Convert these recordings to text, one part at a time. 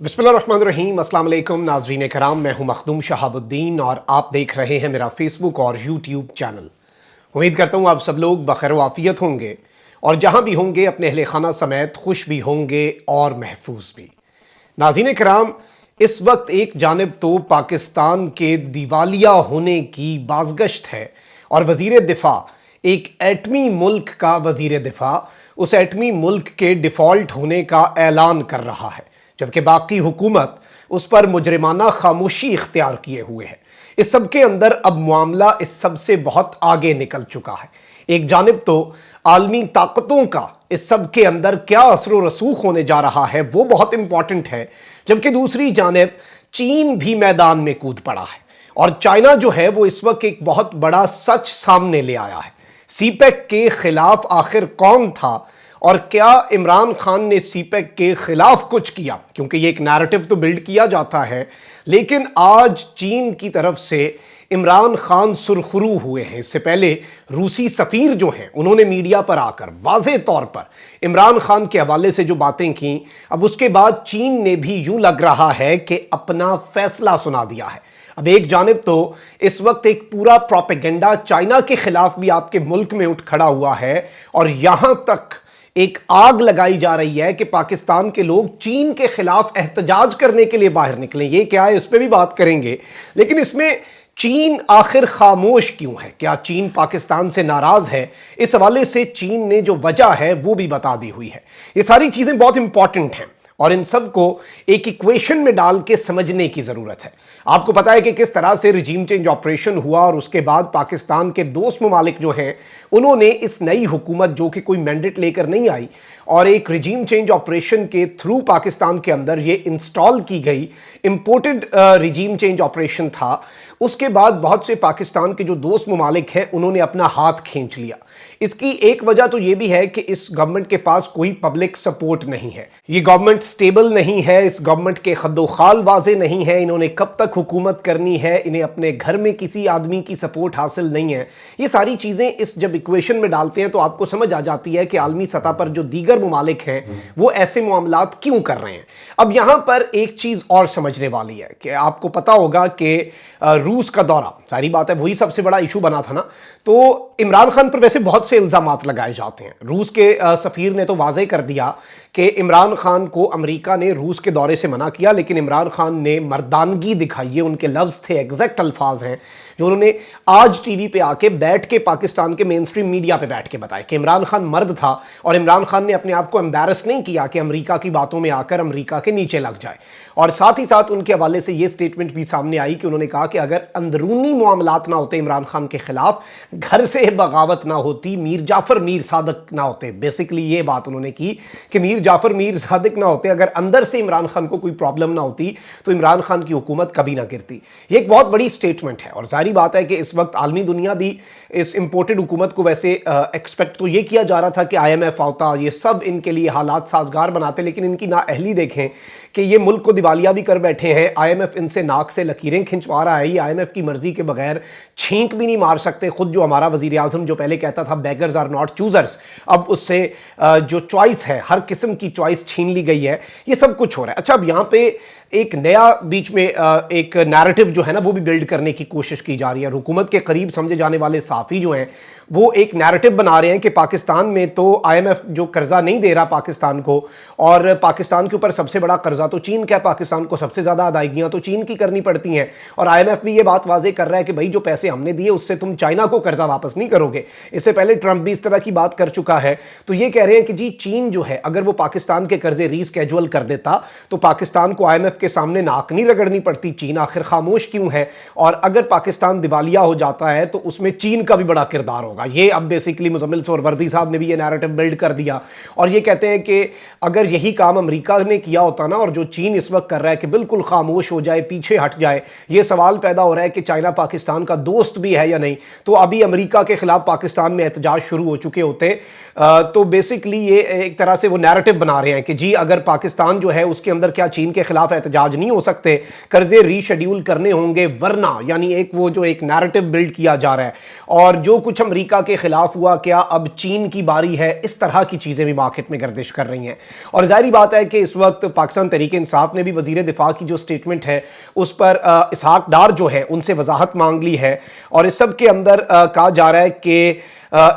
बिस्मिल्लाहिर्रहमानिर्रहीम। अस्सलाम वालेकुम नाज़रीन कराम, मैं हूं मखदूम शहाबुद्दीन और आप देख रहे हैं मेरा फेसबुक और यूट्यूब चैनल। उम्मीद करता हूं आप सब लोग बखैर आफियत होंगे और जहां भी होंगे अपने अहले खाना समेत खुश भी होंगे और महफूज भी। नाज़रीन कराम, इस वक्त एक जानिब तो पाकिस्तान के दिवालिया होने की बाज़गश्त है और वज़ीर दिफा, एक एटमी मुल्क का वज़ीर दिफा उस एटमी मुल्क के डिफ़ॉल्ट होने का ऐलान कर रहा है, जबकि बाकी हुकूमत उस पर मुजरिमाना खामोशी इख्तियार किए हुए है। इस सब के अंदर अब मामला इस सब से बहुत आगे निकल चुका है। एक जानिब तो आलमी ताकतों का इस सब के अंदर क्या असर व रसूख होने जा रहा है वो बहुत इंपॉर्टेंट है, जबकि दूसरी जानिब चीन भी मैदान में कूद पड़ा है और चाइना जो है वो इस वक्त एक बहुत बड़ा सच सामने ले आया है। सीपेक के खिलाफ आखिर कौन था और क्या इमरान खान ने सीपेक के खिलाफ कुछ किया, क्योंकि ये एक नैरेटिव तो बिल्ड किया जाता है, लेकिन आज चीन की तरफ से इमरान खान सुरखरू हुए हैं। इससे पहले रूसी सफ़ीर जो हैं उन्होंने मीडिया पर आकर वाज़ेह तौर पर इमरान खान के हवाले से जो बातें की, अब उसके बाद चीन ने भी यूं लग रहा है कि अपना फैसला सुना दिया है। अब एक जानिब तो इस वक्त एक पूरा प्रोपेगेंडा चाइना के खिलाफ भी आपके मुल्क में उठ खड़ा हुआ है और यहां तक एक आग लगाई जा रही है कि पाकिस्तान के लोग चीन के खिलाफ एहतजाज करने के लिए बाहर निकलें। ये क्या है, इस पर भी बात करेंगे, लेकिन इसमें चीन आखिर खामोश क्यों है? क्या चीन पाकिस्तान से नाराज है? इस हवाले से चीन ने जो वजह है वो भी बता दी हुई है। ये सारी चीजें बहुत इंपॉर्टेंट हैं और इन सब को एक इक्वेशन में डाल के समझने की ज़रूरत है। आपको पता है कि किस तरह से रिजीम चेंज ऑपरेशन हुआ और उसके बाद पाकिस्तान के दोस्त ममालिक जो हैं उन्होंने इस नई हुकूमत, जो कि कोई मैंडेट लेकर नहीं आई और एक रिजीम चेंज ऑपरेशन के थ्रू पाकिस्तान के अंदर ये इंस्टॉल की गई इंपोर्टेड रिजीम चेंज ऑपरेशन था, उसके बाद बहुत से पाकिस्तान के जो दोस्त ममालिक हैं उन्होंने अपना हाथ खींच लिया। इसकी एक वजह तो ये भी है कि इस गवर्नमेंट के पास कोई पब्लिक सपोर्ट नहीं है, ये गवर्नमेंट स्टेबल नहीं है, इस गवर्नमेंट के खद्दोखाल वाजे नहीं है, इन्होंने कब तक हुकूमत करनी है, इन्हें अपने घर में किसी आदमी की सपोर्ट हासिल नहीं है। ये सारी चीज़ें इस जब इक्वेशन में डालते हैं तो आपको समझ आ जाती है कि आलमी सतह पर जो दीगर ममालिक हैं वो ऐसे मामलात क्यों कर रहे हैं। अब यहाँ पर एक चीज़ और समझने वाली है कि आपको पता होगा कि रूस का दौरा, सारी बात है, वही सबसे बड़ा इशू बना था ना। तो इमरान खान पर वैसे बहुत से इल्ज़ामात लगाए जाते हैं। रूस के सफ़ीर ने तो वाज़ेह कर दिया कि इमरान खान को अमेरिका ने रूस के दौरे से मना किया, लेकिन इमरान खान ने मर्दानगी दिखाई, ये उनके लफ्ज़ थे, एग्जैक्ट अल्फाज हैं जो उन्होंने आज टीवी पे आके बैठ के पाकिस्तान के मेन स्ट्रीम मीडिया पे बैठ के बताया कि इमरान खान मर्द था और इमरान खान ने अपने आप को एम्बैरस नहीं किया कि अमेरिका की बातों में आकर अमेरिका के नीचे लग जाए। और साथ ही साथ उनके हवाले से ये स्टेटमेंट भी सामने आई कि उन्होंने कहा कि अगर अंदरूनी मामलात ना होते इमरान खान के खिलाफ, घर से बगावत ना होती, मीर जाफर मीर सादिक ना होते, बेसिकली ये बात उन्होंने की कि मीर जाफर मीर सादिक ना होते, अगर अंदर से इमरान खान को कोई प्रॉब्लम ना होती तो इमरान खान की हुकूमत कभी ना गिरती। ये एक बहुत बड़ी स्टेटमेंट है और सारी बात है कि इस वक्त आलमी दुनिया भी इस इंपोर्टेड हुकूमत को वैसे एक्सपेक्ट तो ये किया जा रहा था कि IMF आता, ये सब इनके लिए हालात साजगार बनाते, लेकिन इनकी नाअहली देखें कि ये मुल्क को दिवालिया भी कर बैठे हैं। IMF इनसे नाक से लकीरें खिंचवा रहा है, ये IMF की मर्जी के बगैर छींक भी नहीं मार सकते। खुद जो हमारा वजीर आजम जो पहले कहता था बेगर्स आर नॉट चूजर्स, अब उससे जो चॉइस है, हर किस्म की चॉइस छीन ली गई है। ये सब कुछ हो रहा है। अच्छा, अब यहाँ पे एक नया बीच में एक नैरेटिव जो है ना वो भी बिल्ड करने की कोशिश की जा रही है। हुकूमत के करीब समझे जाने वाले साफ़ी जो हैं वो एक नैरेटिव बना रहे हैं कि पाकिस्तान में तो IMF जो कर्जा नहीं दे रहा पाकिस्तान को, और पाकिस्तान के ऊपर सबसे बड़ा कर्जा तो चीन का है, पाकिस्तान को सबसे ज़्यादा अदायगियाँ तो चीन की करनी पड़ती हैं। और IMF भी ये बात वाज़ेह कर रहा है कि भाई जो पैसे हमने दिए उससे तुम चाइना को कर्जा वापस नहीं करोगे। इससे पहले ट्रंप भी इस तरह की बात कर चुका है। तो ये कह रहे हैं कि जी चीन जो है अगर वो पाकिस्तान के कर्जे रीस्केजुअल कर देता तो पाकिस्तान को IMF के सामने नाक नहीं रगड़नी पड़ती। चीन आखिर खामोश क्यों है? और अगर पाकिस्तान दिवालिया हो जाता है तो उसमें चीन का भी बड़ा किरदार होगा। ये अब बेसिकली मुजम्मिल सोहरवर्दी साहब ने भी ये नैरेटिव बिल्ड कर दिया और ये कहते हैं कि अगर यही काम अमेरिका ने किया होता ना, और जो चीन इस वक्त कर रहा है कि बिल्कुल खामोश हो जाए, पीछे हट जाए, ये सवाल पैदा हो रहा है कि चाइना पाकिस्तान का दोस्त भी है या नहीं, तो अभी अमेरिका के खिलाफ पाकिस्तान में एहतजाज शुरू हो चुके होते। तो बेसिकली ये एक तरह से वो नैरेटिव बना रहे हैं कि जी अगर पाकिस्तान जो है उसके अंदर क्या चीन के खिलाफ एहतजाज एहतजाज नहीं हो सकते, कर्जे रीशेड्यूल करने होंगे, वरना यानी एक वो जो एक नैरेटिव बिल्ड किया जा रहा है और जो कुछ अमेरिका के खिलाफ हुआ, क्या अब चीन की बारी है, इस तरह की चीजें भी मार्केट में गर्दिश कर रही हैं। और जाहिर बात है कि इस वक्त पाकिस्तान तहरीक इंसाफ ने भी वजीर दिफा की जो स्टेटमेंट है उस पर इसहाक डार जो है उनसे वजाहत मांग ली है। और इस सब के अंदर कहा जा रहा है कि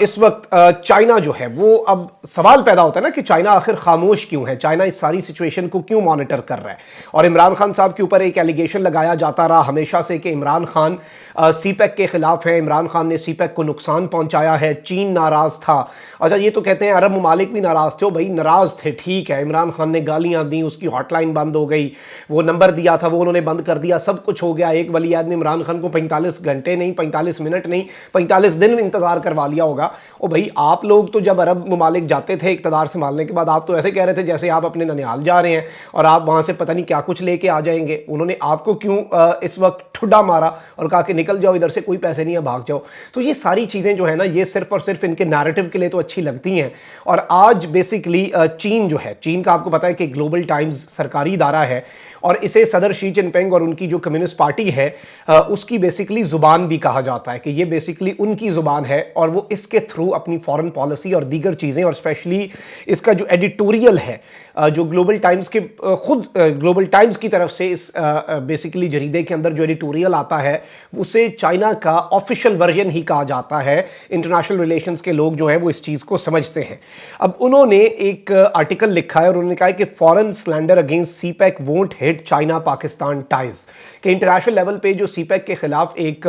इस वक्त चाइना जो है वो, अब सवाल पैदा होता है ना कि चाइना आखिर खामोश क्यों है, चाइना इस सारी सिचुएशन को क्यों मॉनिटर कर रहा है। और इमरान खान साहब के ऊपर एक एलिगेशन लगाया जाता रहा हमेशा से कि इमरान खान सीपैक के खिलाफ है, इमरान खान ने सीपैक को नुकसान पहुंचाया है, चीन नाराज था। अच्छा, ये तो कहते हैं अरब ममालिक भी नाराज थे। भाई नाराज थे, ठीक है, इमरान खान ने गालियां दी, उसकी हॉटलाइन बंद हो गई, वो नंबर दिया था वो उन्होंने बंद कर दिया, सब कुछ हो गया। एक वलीआहद ने इमरान खान को 45 घंटे नहीं, 45 मिनट नहीं, 45 दिन में इंतजार करवा लिया होगा। ओ भाई, आप लोग तो जब अरब ममालिक जाते थे इक़्तिदार संभालने के बाद, आप तो ऐसे कह रहे थे जैसे आप अपने ननिहाल जा रहे हैं और आप वहां से पता नहीं क्या कुछ लेके आ जाएंगे। उन्होंने आपको क्यों इस वक्त ठुड्डा मारा और कहा कि निकल जाओ इधर से, कोई पैसे नहीं है, भाग जाओ। तो ये सारी चीजें जो है ना, ये सिर्फ और सिर्फ इनके नैरेटिव के लिए तो अच्छी लगती हैं। और आज बेसिकली चीन जो है, चीन का आपको पता है कि ग्लोबल टाइम्स सरकारी इदारा है और इसे सदर शी जिनपिंग और उनकी जो कम्युनिस्ट पार्टी है उसकी बेसिकली जुबान भी कहा जाता है कि ये बेसिकली उनकी जुबान है और वो इसके थ्रू अपनी फॉरेन पॉलिसी और दीगर चीज़ें, और स्पेशली इसका जो एडिटोरियल है जो ग्लोबल टाइम्स के खुद ग्लोबल टाइम्स की तरफ से इस बेसिकली जरीदे के अंदर जो एडिटोरियल आता है उसे चाइना का ऑफिशियल वर्जन ही कहा जाता है। इंटरनेशनल रिलेशंस के लोग जो हैं वो इस चीज़ को समझते हैं। अब उन्होंने एक आर्टिकल लिखा है और उन्होंने कहा है कि foreign slander against CPEC won't hit China Pakistan ties, कि इंटरनेशनल लेवल पे जो सीपैक के खिलाफ एक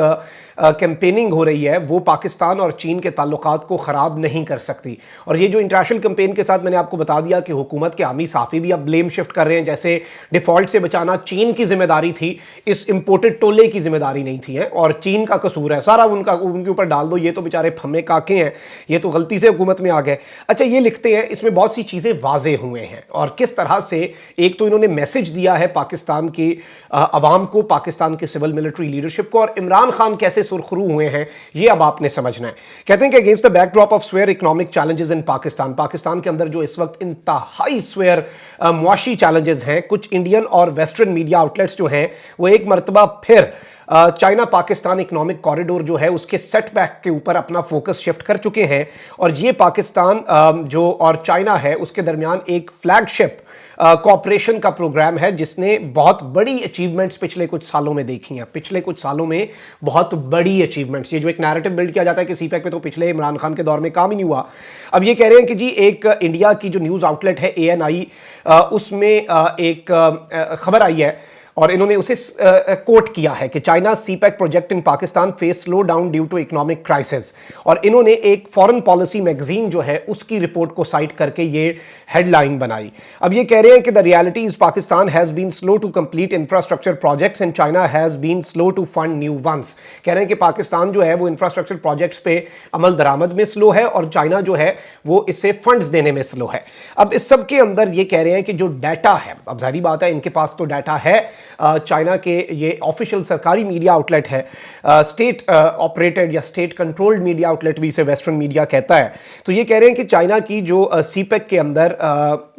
कैंपेनिंग हो रही है वो पाकिस्तान और चीन के ताल्लुकात को ख़राब नहीं कर सकती। और ये जो इंटरनेशनल कैंपेन के साथ मैंने आपको बता दिया कि हुकूमत के आमी साफ़ी भी अब ब्लेम शिफ्ट कर रहे हैं, जैसे डिफ़ॉल्ट से बचाना चीन की जिम्मेदारी थी, इस इम्पोर्टेड टोले की जिम्मेदारी नहीं थी है और चीन का कसूर है सारा, उनके ऊपर डाल दो, ये तो बेचारे फम्मे काके हैं, ये तो गलती से हुकूमत में आ गए। अच्छा, ये लिखते हैं, इसमें बहुत सी चीज़ें वाजे हुए हैं और किस तरह से एक तो इन्होंने मैसेज दिया है पाकिस्तान की अवाम को, पाकिस्तान के सिविल मिलिट्री लीडरशिप को, और इमरान खान कैसे सुरखरू हुए हैं ये अब आपने समझना है। कहते हैं कि against the backdrop of swear economic challenges in Pakistan, Pakistan के अंदर जो इस वक्त इंतहाई स्वेयर मुआशी चैलेंजेस हैं, कुछ इंडियन और वेस्टर्न मीडिया आउटलेट्स जो हैं वो एक मरतबा फिर चाइना पाकिस्तान इकोनॉमिक कॉरिडोर जो है उसके सेटबैक के ऊपर अपना फोकस शिफ्ट कर चुके हैं। और ये पाकिस्तान जो और चाइना है उसके दरमियान एक फ्लैगशिप कॉपरेशन का प्रोग्राम है जिसने बहुत बड़ी अचीवमेंट्स पिछले कुछ सालों में देखी हैं। पिछले कुछ सालों में बहुत बड़ी अचीवमेंट्स, ये जो एक नैरेटिव बिल्ड किया जाता है कि सीपैक पे तो पिछले इमरान खान के दौर में काम ही नहीं हुआ, अब ये कह रहे हैं कि जी एक इंडिया की जो न्यूज़ आउटलेट है ANI उसमें एक खबर आई है और इन्होंने उसे कोट किया है कि China CPEC project in Pakistan face slow down due to economic crisis, और इन्होंने एक फॉरेन पॉलिसी मैगजीन जो है उसकी रिपोर्ट को साइट करके ये हेडलाइन बनाई। अब ये कह रहे हैं कि the reality is Pakistan has been slow to complete infrastructure projects and China has been slow to fund new ones. कह रहे हैं कि पाकिस्तान जो है वो इंफ्रास्ट्रक्चर प्रोजेक्ट्स पे अमल दरामद में स्लो है और चाइना जो है वो इससे फंड्स देने में स्लो है। अब इस सब के अंदर ये कह रहे हैं कि जो डाटा है, अब जाहिर बात है इनके पास तो डाटा है, चाइना के ये ऑफिशियल सरकारी मीडिया आउटलेट है, स्टेट ऑपरेटेड या स्टेट कंट्रोल्ड मीडिया आउटलेट भी इसे वेस्टर्न मीडिया कहता है। तो ये कह रहे हैं कि चाइना की जो सीपैक के अंदर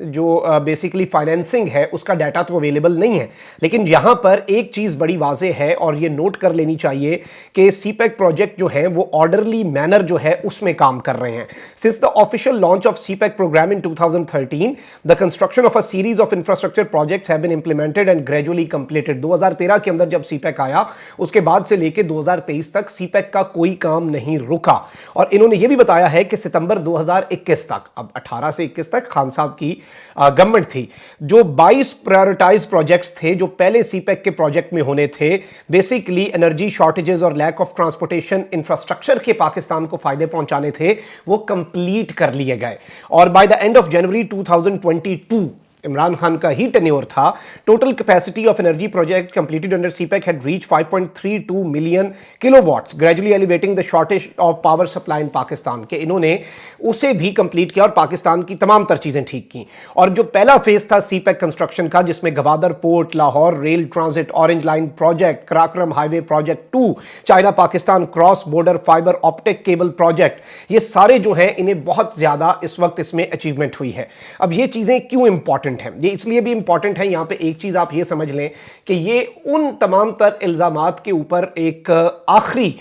जो बेसिकली फाइनेंसिंग है उसका डाटा तो अवेलेबल नहीं है, लेकिन यहाँ पर एक चीज़ बड़ी वाजे है और ये नोट कर लेनी चाहिए कि सीपैक प्रोजेक्ट जो है वो ऑर्डरली मैनर जो है उसमें काम कर रहे हैं। Since the official launch of CPEC program in 2013 the construction of a series of infrastructure projects have been implemented and gradually completed. 2013 के अंदर जब सीपैक आया उसके बाद से लेकर 2023 तक सीपैक का कोई काम नहीं रुका। और इन्होंने यह भी बताया है कि सितंबर 2021 तक, अब 18 से 21 तक खान साहब की गवर्नमेंट थी, जो 22 प्रायोरिटाइज प्रोजेक्ट्स थे जो पहले सीपैक के प्रोजेक्ट में होने थे, बेसिकली एनर्जी शॉर्टेजेस और लैक ऑफ ट्रांसपोर्टेशन इंफ्रास्ट्रक्चर के पाकिस्तान को फायदे पहुंचाने थे, वो कंप्लीट कर लिए गए। और by the end of January 2022 Imran Khan का ही टेन्योर था, total capacity of energy project completed under CPEC had reach 5.32 million kilowatts, gradually elevating the shortage of power supply in Pakistan, के इन्होंने उसे भी कंप्लीट किया और पाकिस्तान की तमाम तर चीजें ठीक की। और जो पहला फेज था सीपैक कंस्ट्रक्शन का, जिसमें Gwadar port, Lahore rail transit, orange line project, Karakoram highway project 2, China Pakistan cross border fibre optic cable project, ये सारे जो हैं इन्हें बहुत ज्यादा इस वक्त इसमें अचीवमेंट हुई है। अब ये चीजें क्यों इंपॉर्टेंट امپورٹنٹ ہے. یہ اس لیے بھی امپورٹنٹ ہے, یہاں پہ ایک چیز آپ یہ سمجھ لیں کہ یہ ان تمام تر الزامات کے اوپر ایک آخری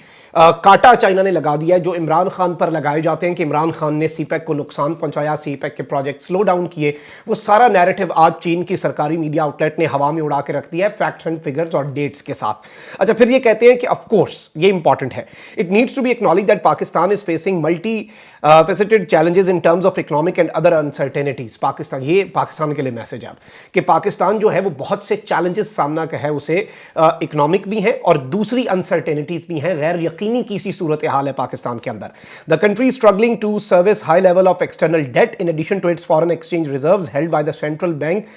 کاٹا چائنا نے لگا دیا ہے جو عمران خان پر لگائے جاتے ہیں کہ عمران خان نے سی پیک کو نقصان پہنچایا, سی پیک کے پروجیکٹ سلو ڈاؤن کیے. وہ سارا نیریٹو آج چین کی سرکاری میڈیا آؤٹ لیٹ نے ہوا میں اڑا کے رکھ دیا ہے فیکٹس اینڈ فگرز اور ڈیٹس کے ساتھ. اچھا, پھر یہ کہتے ہیں کہ آف کورس یہ امپورٹنٹ ہے, it needs to be acknowledge that Pakistan is facing multifaceted challenges in terms of economic and other uncertainties. یہ پاکستان کے لیے میسج ہے کہ پاکستان جو ہے وہ بہت سے چیلنجز سامنا کا ہے اسے, اکنامک بھی ہیں اور دوسری انسرٹینٹیز بھی ہیں, غیر یقینی کی سی صورتحال ہے پاکستان کے اندر. The country is struggling to service high level of external debt in addition to its foreign exchange reserves held by the central bank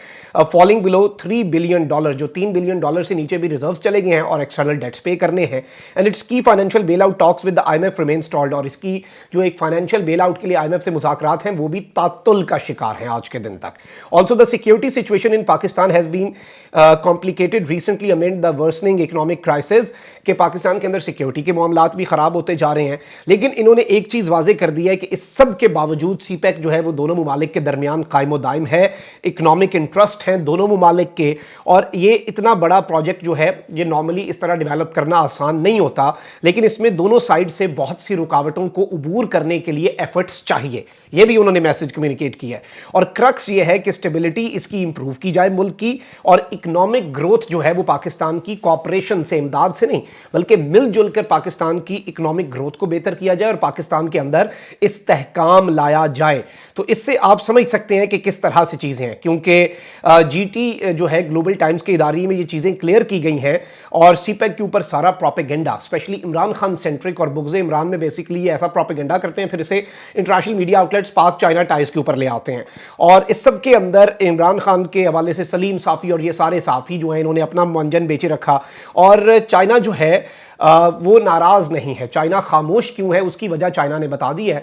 falling below $3 billion, جو $3 billion سے نیچے بھی ریزروز چلے گئے ہیں اور ایکسٹرنل ڈیٹس پے کرنے ہیں. And its key financial bailout talks with the IMF remain stalled, اور اس کی جو ایک فائنینشیل بیل آؤٹ کے لیے IMF سے مذاکرات ہیں وہ بھی تعطل کا شکار ہیں آج کے دن تک. Also the security situation in Pakistan has been complicated recently amid the worsening economic crisis, کہ پاکستان کے اندر سیکیورٹی کے معاملات بھی خراب ہوتے جا رہے ہیں. لیکن انہوں نے ایک چیز واضح کر دی ہے کہ اس سب کے باوجود سی پیک جو ہے وہ دونوں ممالک کے درمیان قائم و دائم ہے, اکنامک انٹرسٹ ہیں دونوں ممالک کے, اور یہ اتنا بڑا پروجیکٹ جو ہے یہ نارملی اس طرح ڈیولپ کرنا آسان نہیں ہوتا, لیکن اس میں دونوں سائیڈ سے بہت سی رکاوٹوں کو عبور کرنے کے لیے ایفرٹس چاہیے. یہ بھی انہوں نے میسج کمیونیکیٹ کیا ہے, اور کرکس یہ ہے کہ اسٹیبلٹی اس کی امپروو کی جائے ملک کی, اور اکنامک گروتھ جو ہے وہ پاکستان کی کوآپریشن سے, امداد سے نہیں بلکہ مل جل کر پاکستان کی اکنامک گروتھ کو بہتر کیا جائے اور پاکستان کے اندر استحکام لایا جائے. تو اس سے آپ سمجھ سکتے ہیں کہ کس طرح سے چیزیں ہیں, کیونکہ جی ٹی جو ہے گلوبل ٹائمز کے ادارے میں یہ چیزیں کلیئر کی گئی ہیں, اور سی پیک کے اوپر سارا propaganda especially Imran Khan centric اور بغض عمران میں بیسیکلی یہ ایسا پروپیگنڈا کرتے ہیں, پھر اسے انٹرنیشنل میڈیا آؤٹ لیٹس پاک چائنا ٹائز کے اوپر لے آتے ہیں, اور اس سب کے اندر عمران خان کے حوالے سے سلیم صافی اور یہ سارے صحافی جو ہیں انہوں نے اپنا منجن بیچے رکھا, اور چائنا جو ہے وہ ناراض نہیں ہے. چائنا خاموش کیوں ہے, اس کی وجہ چائنا نے بتا دی ہے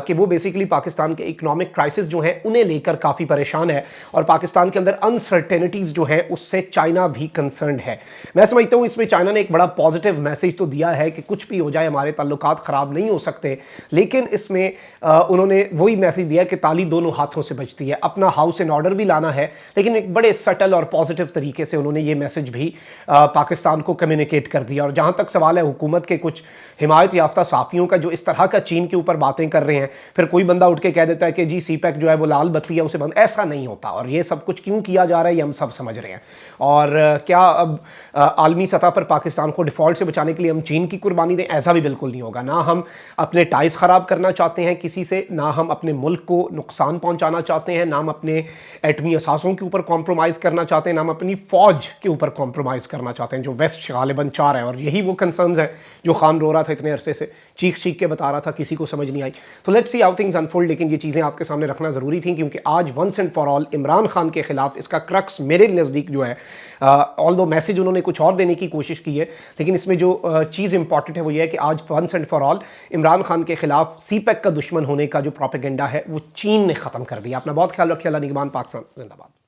کہ وہ بیسیکلی پاکستان کے اکنامک کرائسس جو ہیں انہیں لے کر کافی پریشان ہے, اور پاکستان کے اندر انسرٹینٹیز جو ہیں اس سے چائنا بھی کنسرنڈ ہے. میں سمجھتا ہوں اس میں چائنا نے ایک بڑا پازیٹیو میسج تو دیا ہے کہ کچھ بھی ہو جائے ہمارے تعلقات خراب نہیں ہو سکتے, لیکن اس میں انہوں نے وہی میسج دیا کہ تالی دونوں ہاتھوں سے بجتی ہے. اپنا ہاؤس ان آرڈر بھی لانا ہے, لیکن ایک بڑے سٹل اور پازیٹیو طریقے سے انہوں نے یہ میسج بھی پاکستان کو کمیونیکیٹ کر دیا. اور جہاں تک سوال ہے حکومت کے کچھ حمایت یافتہ صحافیوں کا جو اس طرح کا چین کے اوپر باتیں کر رہے ہیں, پھر کوئی بندہ اٹھ کے کہہ دیتا ہے کہ جی سی پیک جو ہے وہ لال بتی ہے اسے بند, ایسا نہیں ہوتا. اور یہ سب کچھ کیوں کیا جا رہا ہے یہ ہم سب سمجھ رہے ہیں. اور کیا اب عالمی سطح پر پاکستان کو ڈیفالٹ سے بچانے کے لیے ہم چین کی قربانی دیں؟ ایسا بھی بالکل نہیں ہوگا. نہ ہم اپنے ٹائز خراب کرنا چاہتے ہیں کسی سے, نہ ہم اپنے ملک کو نقصان پہنچانا چاہتے ہیں, نہ ہم اپنے ایٹمی اثاثوں کے اوپر کمپرومائز کرنا چاہتے ہیں, نہ ہم اپنی فوج کے اوپر کمپرومائز کرنا چاہتے ہیں جو ویسٹ غالباً چاہ رہا ہے. اور یہی وہ کنسرنز ہیں جو خان رو رہا تھا اتنے عرصے سے, چیخ کے بتا رہا تھا, کسی کو سمجھ نہیں آئی. تو let's see how things unfold. لیکن یہ چیزیں آپ کے سامنے رکھنا ضروری تھیں کیونکہ آج once and for all Imran Khan کے خلاف اس کا کرکس میرے نزدیک جو ہے, آلدو میسج انہوں نے کچھ اور دینے کی کوشش کی ہے, لیکن اس میں جو چیز امپورٹنٹ ہے وہ یہ ہے کہ آج once and for all Imran Khan کے خلاف سی پیک کا دشمن ہونے کا جو پروپیگنڈا ہے وہ چین نے ختم کر دیا. اپنا بہت خیال رکھیے. اللہ نگہبان. پاکستان زندہ باد.